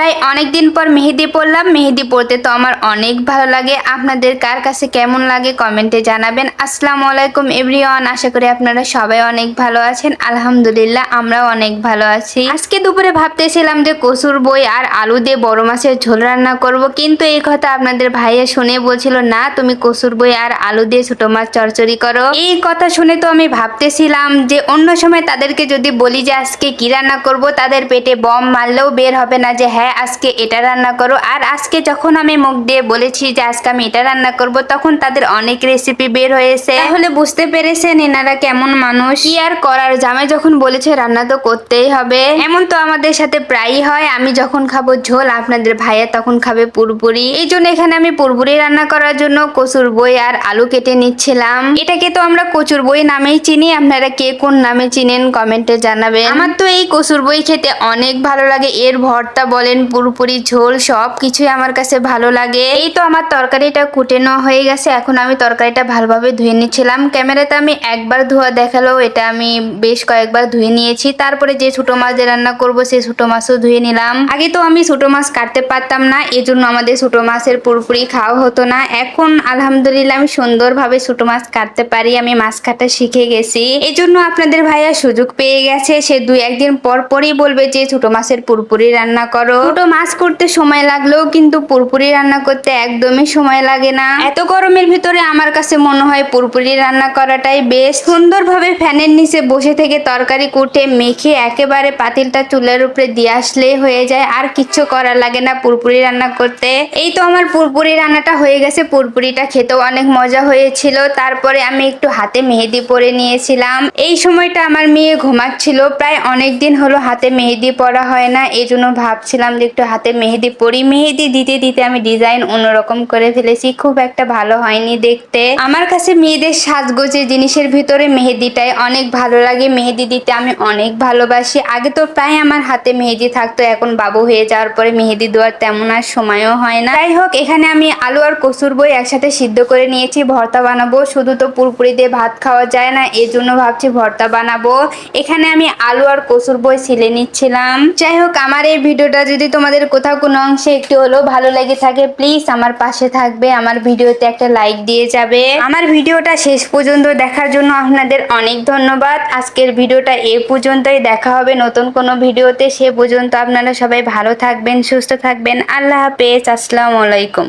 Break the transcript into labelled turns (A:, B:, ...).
A: তাই অনেকদিন পর মেহেদি পরলাম। মেহেদি পরতে তো আমার অনেক ভালো লাগে। আপনাদের কার কাছে কেমন লাগে কমেন্টে জানাবেন। আসসালামু আলাইকুম এভরিওয়ান, আশা করি আপনারা সবাই অনেক ভালো আছেন। আলহামদুলিল্লাহ আমরাও অনেক ভালো আছি। আজকে দুপুরে ভাবতেছিলাম যে কচুর বই আর আলু দিয়ে বড় মাছের ঝোল রান্না করব, কিন্তু এই কথা আপনাদের ভাইয়া শুনে বলছিল না তুমি কচুর বই আর আলু দিয়ে ছোট মাছ চচ্চড়ি করো। এই কথা শুনে তো আমি ভাবতেছিলাম যে অন্য সময় তাদেরকে যদি বলি যে আজকে কি রান্না করব, তাদের পেটে বম মারলেও বের হবে না যে হ্যাঁ আজকে এটা রান্না করো। আর আজকে যখন আমি মুখ দিয়ে বলেছি যে আজকে আমি এটা রান্না করব, তখন তাদের অনেক রেসিপি বের হয়েছে। তাহলে বুঝতে পেরেছেন এনারা কেমন মানুষ। কি আর করার, জামাই যখন বলেছে রান্না তো করতেই হবে। এমন তো আমাদের সাথে প্রায়ই হয়, আমি যখন খাবো ঝোল আপনাদের ভাইয়া তখন খাবে পুরপুরি। এই জন্য এখানে আমি পুরপুরি রান্না করার জন্য কচুর বই আর আলু কেটে নিচ্ছিলাম। এটাকে তো আমরা কচুর বই নামেই চিনি, আপনারা কে কোন নামে চিনেন কমেন্টে জানাবেন। আমার তো এই কচুর বই খেতে অনেক ভালো লাগে। এর ভর্তা বলেন, পুরপুরি ঝোল, সব কিছুই আমার কাছে ভালো লাগে। এই তো আমার তরকারিটা কুটে নেওয়া হয়ে গেছে। এখন আমি তরকারিটা ভালোভাবে ধুয়ে নিচ্ছিলাম। ক্যামেরাতে আমি একবার ধোয়া দেখালেও এটা আমি বেশ কয়েকবার ধুয়ে নিয়েছি। তারপরে যে ছোট মাছ দিয়ে রান্না করবো সেই ছোট মাছও ধুয়ে নিলাম। আগে তো আমি ছোট মাছ কাটতে পারতাম না, এজন্য আমাদের ছোট মাছের পুরপুরি খাওয়া হতো না। এখন আলহামদুলিল্লাহ আমি সুন্দরভাবে ছোট মাছ কাটতে পারি, আমি মাছ কাটা শিখে গেছি। এজন্য আপনাদের ভাইয়া সুযোগ পেয়ে গেছে, সে দুই একদিন পর পরই বলবে যে ছোট মাছের পুরপুরি রান্না করো। ছোট মাছ করতে সময় লাগলেও কিন্তু পুরপুরি রান্না করতে একদমই সময় লাগে না। এত গরমের ভিতরে আমার কাছে মনে হয় পুরপুরি রান্না করাটাই বেশ। সুন্দরভাবে ফ্যানের নিচে বসে থেকে তরকারি কুটে মেখে একেবারে পাতিলটা চুলের উপরে দিয়ে আসলেই হয়ে যায়, আর কিচ্ছু করা লাগে না পুরপুরি রান্না করতে। এই তো আমার পুরপুরি রান্নাটা হয়ে গেছে। পুরপুরিটা খেতেও অনেক মজা হয়েছিল। তারপরে আমি একটু হাতে মেহেদি পরে নিয়েছিলাম। এই সময়টা আমার মেয়ে ঘুমাচ্ছিল, প্রায় অনেক দিন হলো হাতে মেহেদি পরা হয় না, এই জন্য ভাবছিলাম যে একটু হাতে মেহেদি পরি। মেহেদি দিতে দিতে আমি ডিজাইন অন্যরকম করে ফেলেছি, খুব একটা ভালো হয়নি দেখতে। আমার কাছে মেয়েদের সাজগোজের জিনিসের ভিতরে মেহেদিটাই অনেক ভালো লাগে। মেহেদি দিতে আমি অনেক ভালোবাসি। আগে তো প্রায় আমার হাতে মেহেদি থাকতো, এখন বাবু হয়ে যাওয়ার পরে মেহেদি দেওয়ার তেমন আর সময়ও হয় না। যাই হোক, এখানে আমি আলু আর কচুর বই একসাথে সিদ্ধ করে নিয়েছি, ভর্তা বানাবো। শুধু তো পুরপুরি দিয়ে ভাত খাওয়া যায় না, এই জন্য ভাবছি ভর্তা বানাবো। এখানে আমি আলু আর কচুর বই ছিলে নিচ্ছিলাম। যাই হোক, আমার এই ভিডিওটা যদি তোমাদের কোথাও কোনো অংশে একটু হলেও ভালো লেগে থাকে, প্লিজ আমার পাশে থাকবে, আমার ভিডিওতে একটা লাইক দিয়ে যাবে। আমার ভিডিওটা শেষ পর্যন্ত দেখার জন্য আপনাদের অনেক ধন্যবাদ। আজকের ভিডিওটা এ পর্যন্তই, দেখা হবে নতুন কোনো ভিডিওতে। সে পর্যন্ত আপনারা সবাই ভালো থাকবেন, সুস্থ থাকবেন। আল্লাহ হাফেজ, আসসালামু আলাইকুম।